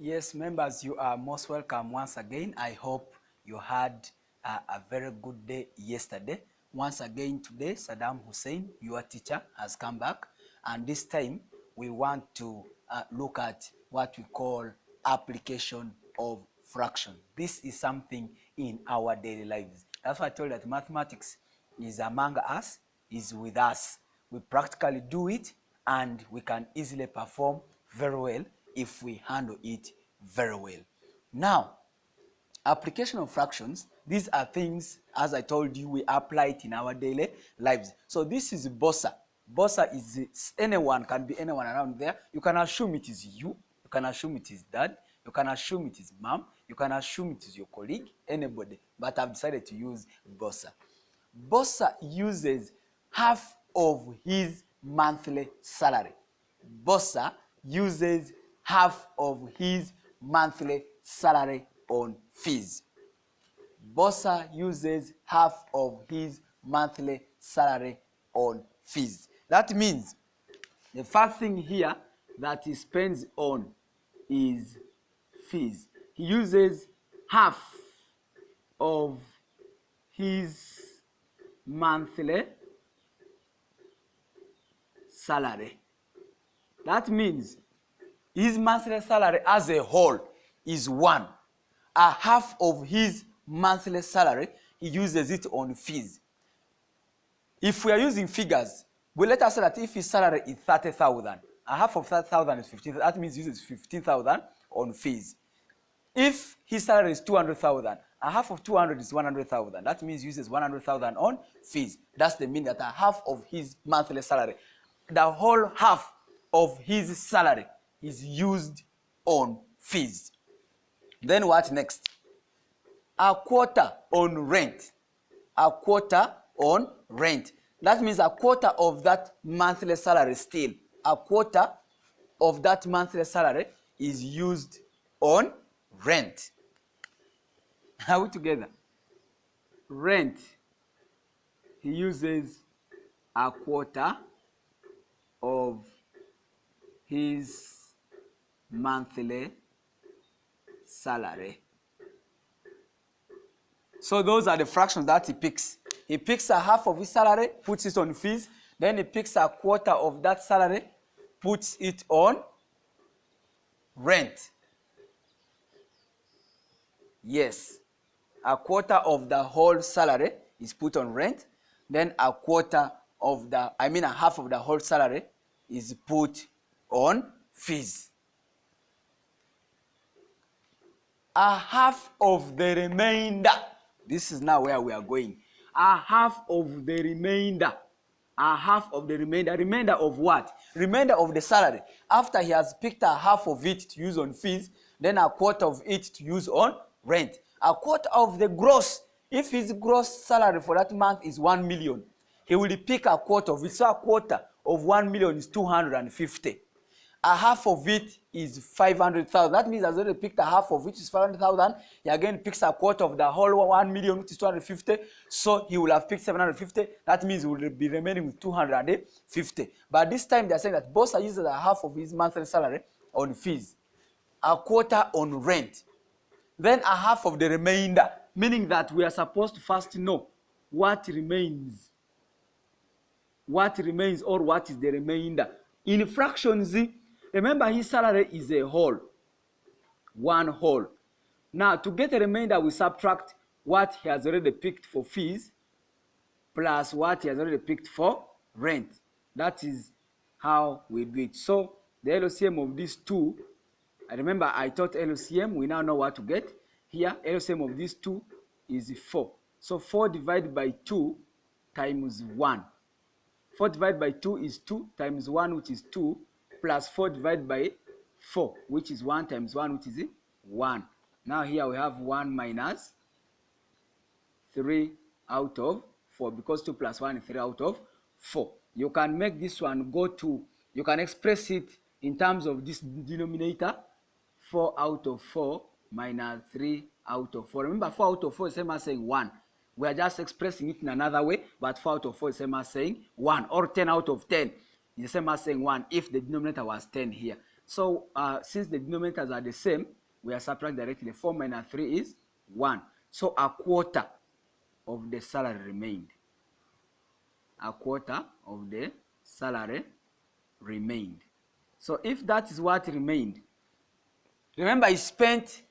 Yes, members, you are most welcome once again. I hope you had a very good day yesterday. Once again today, Saddam Hussein, your teacher, has come back, and this time we want to look at what we call application of fraction. This is something in our daily lives. That's why I told you that mathematics is among us, is with us. We practically do it, and we can easily perform very well if we handle it very well. Now, application of fractions, these are things, as I told you, we apply it in our daily lives. So this is bossa. Bossa is anyone, can be anyone around there. You can assume it is you can assume it is dad, you can assume it is mom, you can assume it is your colleague, anybody, but I've decided to use bossa. Bossa uses half of his monthly salary. Bossa uses half of his monthly salary on fees. Bossa uses half of his monthly salary on fees. That means the first thing here that he spends on is fees. He uses half of his monthly salary. That means his monthly salary as a whole is 1. A half of his monthly salary, he uses it on fees. If we are using figures, well, let us say that if his salary is 30,000, a half of 30,000 is 15,000. That means he uses 15,000 on fees. If his salary is 200,000, a half of 200 is 100,000. That means he uses 100,000 on fees. That's the meaning that a half of his monthly salary, the whole half of his salary is used on fees. Then what next? A quarter on rent. A quarter on rent. That means a quarter of that monthly salary still. A quarter of that monthly salary is used on rent. Are we together? Rent. He uses a quarter of his monthly salary. So those are the fractions that he picks. He picks a half of his salary, puts it on fees. Then he picks a quarter of that salary, puts it on rent. Yes, a quarter of the whole salary is put on rent. Then a quarter of the, a half of the whole salary is put on fees. A half of the remainder. This is now where we are going. A half of the remainder. A half of the remainder. Remainder of what? Remainder of the salary. After he has picked a half of it to use on fees, then a quarter of it to use on rent. A quarter of the gross. If his gross salary for that month is 1 million, he will pick a quarter of it. So a quarter of 1 million is 250. A half of it is 500,000. That means he has already picked a half of which is 500,000. He again picks a quarter of the whole 1 million, which is 250. So he will have picked 750. That means he will be remaining with 250. But this time they are saying that Bossa uses a half of his monthly salary on fees, a quarter on rent, then a half of the remainder, meaning that we are supposed to first know what remains. What remains, or what is the remainder. In fractions, remember his salary is a whole, one whole. Now to get a remainder, we subtract what he has already picked for fees plus what he has already picked for rent. That is how we do it. So the LCM of these two, I remember I taught LCM, we now know what to get. Here, LCM of these two is 4. So 4 divided by 2 times 1. 4 divided by 2 is 2 times 1, which is 2, plus 4 divided by 4, which is 1 times 1, which is 1. Now here we have 1 minus 3 out of 4, because 2 plus 1 is 3 out of 4. You can make this one go to, you can express it in terms of this denominator, 4 out of 4 minus 3 out of 4. Remember, 4 out of 4 is the same as saying 1. We are just expressing it in another way, but 4 out of 4 is the same as saying 1, or 10 out of 10 is the same as saying 1 if the denominator was 10 here. So since the denominators are the same, we are subtracting directly. 4 minus 3 is 1. So a quarter of the salary remained. A quarter of the salary remained. So if that is what remained, remember he spent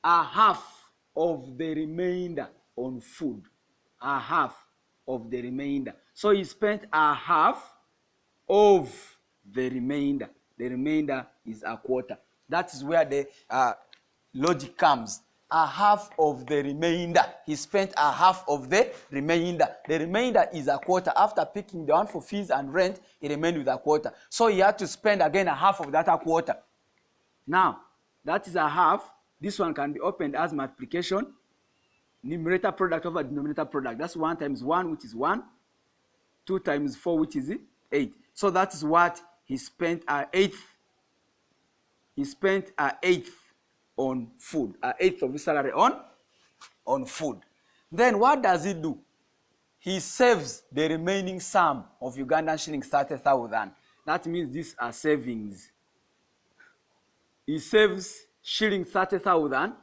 a half of the remainder on food. A half of the remainder. So he spent a half of the remainder. The remainder is a quarter. That is where the logic comes. A half of the remainder. He spent a half of the remainder. The remainder is a quarter. After picking the one for fees and rent, he remained with a quarter. So he had to spend again a half of that a quarter. Now, that is a half. This one can be opened as multiplication. Numerator product over denominator product. That's 1 times 1, which is 1. 2 times 4, which is 8. So that is what he spent an eighth. He spent an eighth on food. An eighth of his salary on food. Then what does he do? He saves the remaining sum of Ugandan shillings 30,000. That means these are savings. He saves shilling 30,000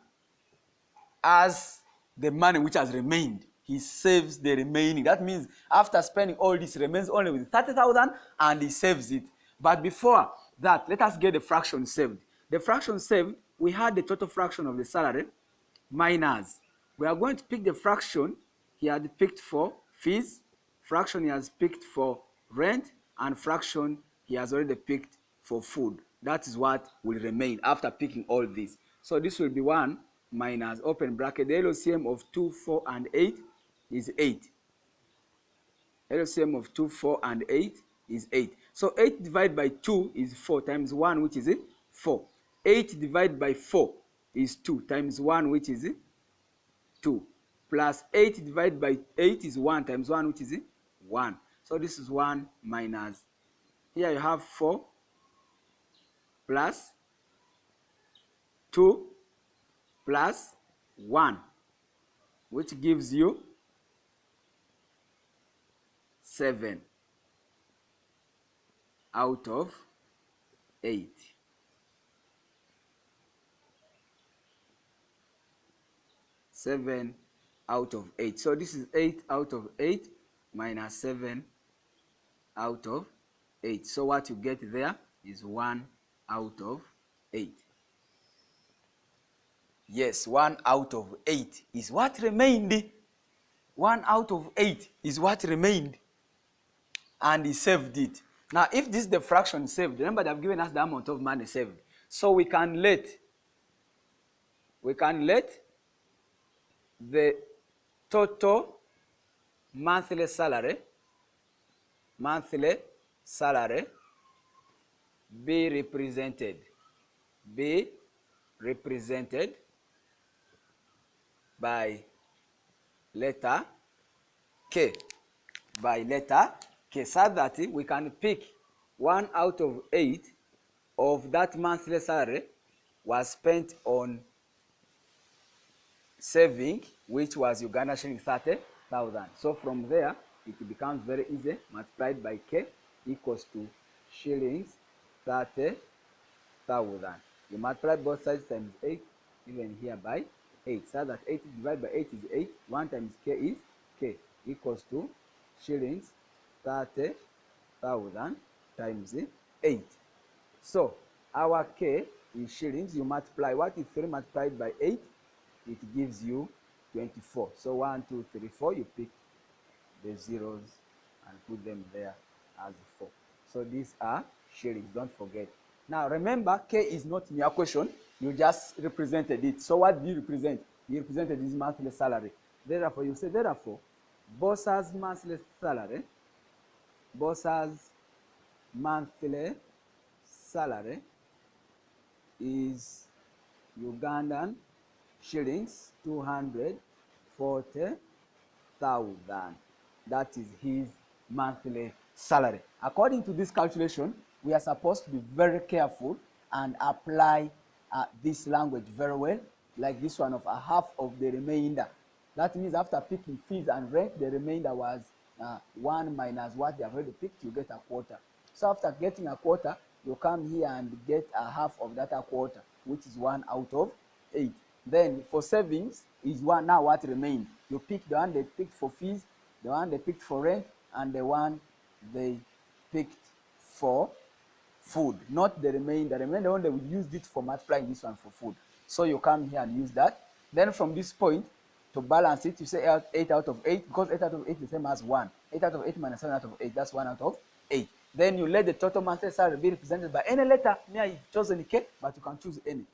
as the money which has remained. He saves the remaining. That means after spending all this, remains only with 30,000 and he saves it. But before that, let us get the fraction saved. The fraction saved, we had the total fraction of the salary minus. We are going to pick the fraction he had picked for fees, fraction he has picked for rent, and fraction he has already picked for food. That is what will remain after picking all this. So this will be 1 minus, open bracket, the LCM of 2, 4, and 8 is 8. LCM of 2, 4, and 8 is 8. So 8 divided by 2 is 4 times 1, which is 4. 8 divided by 4 is 2 times 1, which is 2. Plus 8 divided by 8 is 1 times 1, which is 1. So this is 1 minus. Here you have 4 plus 2 plus 1, which gives you 7 out of 8. Seven out of 8. So this is 8 out of 8 minus 7 out of 8. So what you get there is 1 out of 8. Yes, 1 out of 8 is what remained. 1 out of 8 is what remained. And he saved it. Now, if this is the fraction saved, remember they have given us the amount of money saved. So we can let the total monthly salary be represented by letter K. So that we can pick 1 out of 8 of that monthly salary was spent on saving, which was Uganda shilling 30,000. So from there, it becomes very easy. Multiplied by K equals to shillings 30,000. You multiply both sides times 8, even here by 8. So that 8 divided by 8 is 8. 1 times K is K equals to shillings 30,000 times 8. So our K is shillings. You multiply, what is 3 multiplied by 8? It gives you 24. So 1, 2, 3, 4. You pick the zeros and put them there as 4. So these are shillings. Don't forget. Now remember, K is not in your question. You just represented it. So what do you represent? You represented this monthly salary. Therefore, you say, therefore, Boss's monthly salary is Ugandan shillings 240,000. That is his monthly salary. According to this calculation, we are supposed to be very careful and apply this language very well, like this one of a half of the remainder. That means after picking fees and rent, the remainder was 1 minus what they have already picked, you get a quarter. So after getting a quarter, you come here and get a half of that a quarter, which is 1 out of 8. Then for savings is one. Now what remain? You pick the one they picked for fees, the one they picked for rent, and the one they picked for food, not the remainder. The remainder one they will use it for multiplying this one for food. So you come here and use that. Then from this point, to balance it, you say 8 out of 8, because 8 out of 8 is the same as 1. 8 out of 8 minus 7 out of 8, that's 1 out of 8. Then you let the total monthly salary be represented by any letter. Me, I've chosen K, but you can choose any.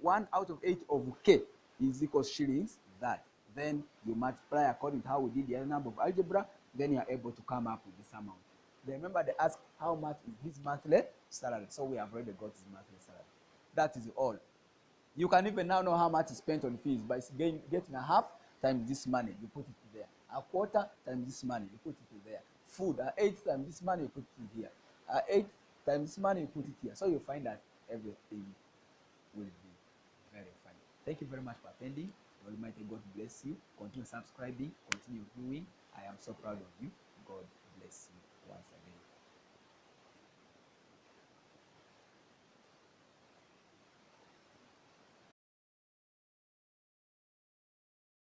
1 out of 8 of K is equals shillings, that. Then you multiply according to how we did the other number of algebra, then you are able to come up with this amount. Then remember they ask how much is his monthly salary. So we have already got his monthly salary. That is all. You can even now know how much is spent on fees by getting a half times this money, you put it there. A quarter times this money, you put it there. Food, 8 times this money, you put it here. 8 times this money, you put it here. So you find that everything will be very fine. Thank you very much for attending. Almighty God bless you. Continue subscribing, continue viewing. I am so proud of you. God bless you once again.